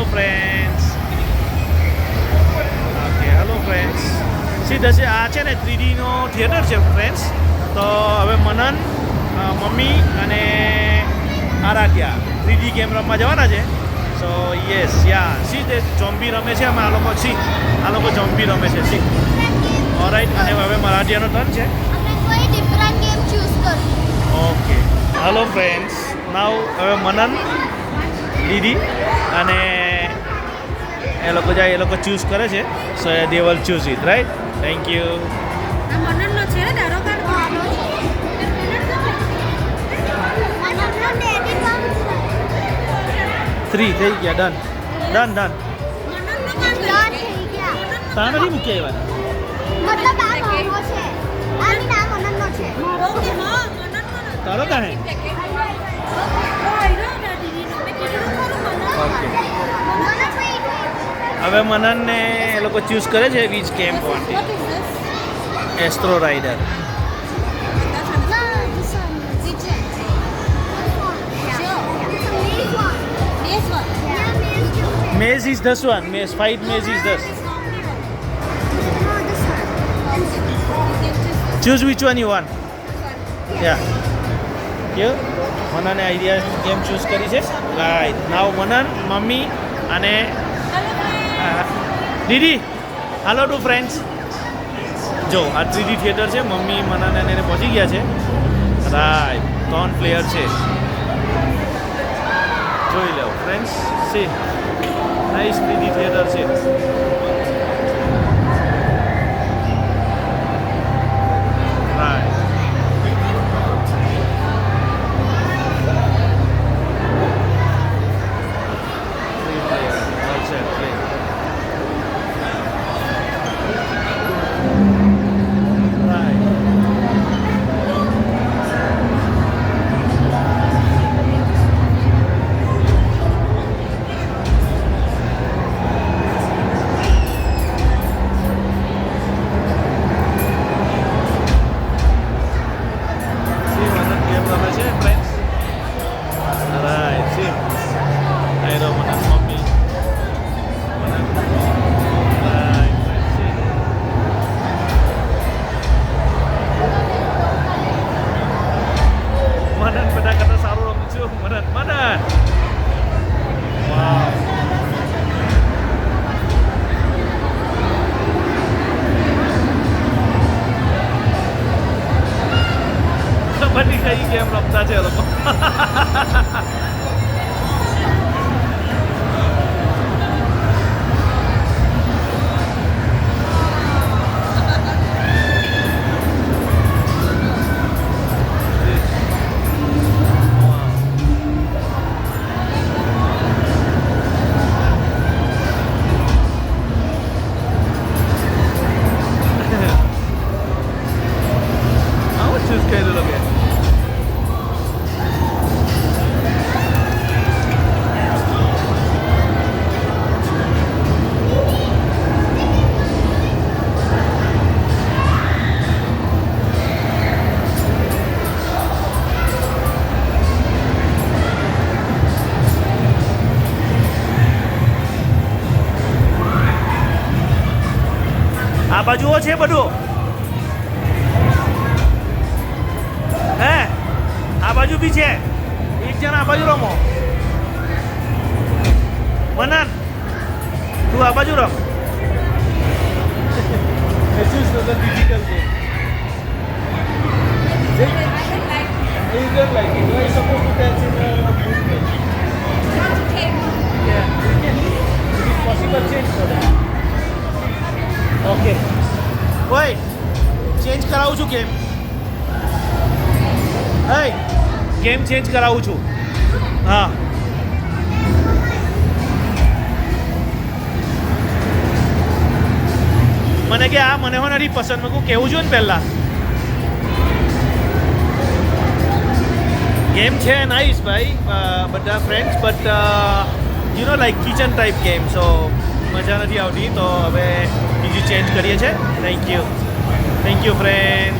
Hello friends. Okay hello friends. સીધા છે આ છે ને 3Dનો થિયેટર છે ફ્રેન્ડ્સ. તો હવે મનન, મમ્મી અને આરાધ્યા 3D ગેમ રમવા જવાના છે. સો યસ યા સી તે ઝોમ્બી રમે છે. આ લોકો ઝોમ્બી રમે છે. See alright. અને હવે મરાઠિયાનો ટર્ન છે. કોઈ ડિફરન્ટ ગેમ ચૂઝ કરું. Okay hello friends. નાવ હવે મનન, દીદી અને એ લોકો ચૂઝ કરે છે. So they will choose it right. Thank you. આ મનનનો છે ને તારો કાર્ડ? આનો છે. આનો ડેડી કામ છે. 3 થઈ ગયા. ડન. મનનનો કાર્ડ ચાર થઈ ગયા. તા નથી મૂક્યા એવા. મતલબ આ મારો છે. આની નામ અનંતનો છે. ઓકે હા મનનનો તારો કાં હે? ઓકે હવે મનનને એ લોકો ચૂઝ કરે છે which game want. Astro rider. Maze is this one. Maze, fight maze is this. Choose which one you want. Yeah. You? મનને આઈડિયા ગેમ ચૂઝ કરી છે. રાઈટ. નાવ મનન, મમ્મી અને દીદી હાલો ટુ ફ્રેન્ડ્સ. જો આ 3D થિયેટર છે. Mummy મનન અને એને પહોંચી ગયા છે. રાઈટ. 3 પ્લેયર છે. જોઈ લો friends. See nice 3D theatre છે. રાઈટ. બધી કઈ ગેમ રમતા છે એ લોકો. આવું ચૂઝ કર્યું લોકો. આ બાજુઓ છે બધું. હે આ બાજુ બી છે. એક જણ આ બાજુ રમો. મનન તું આ બાજુ રમ. ડિજિટલ ઓકે ઓય ચેન્જ કરાવું છું ગેમ. ગેમ ચેન્જ કરાવું છું. હા મને કે આ મને હો નથી પસંદ. મેં કેવું છું ને પહેલાં ગેમ છે નાઇસ ભાઈ બધા friends but you know like kitchen type game. So મજા નથી આવતી. તો હવે બીજું ચેન્જ કરીએ છીએ. Thank you friends.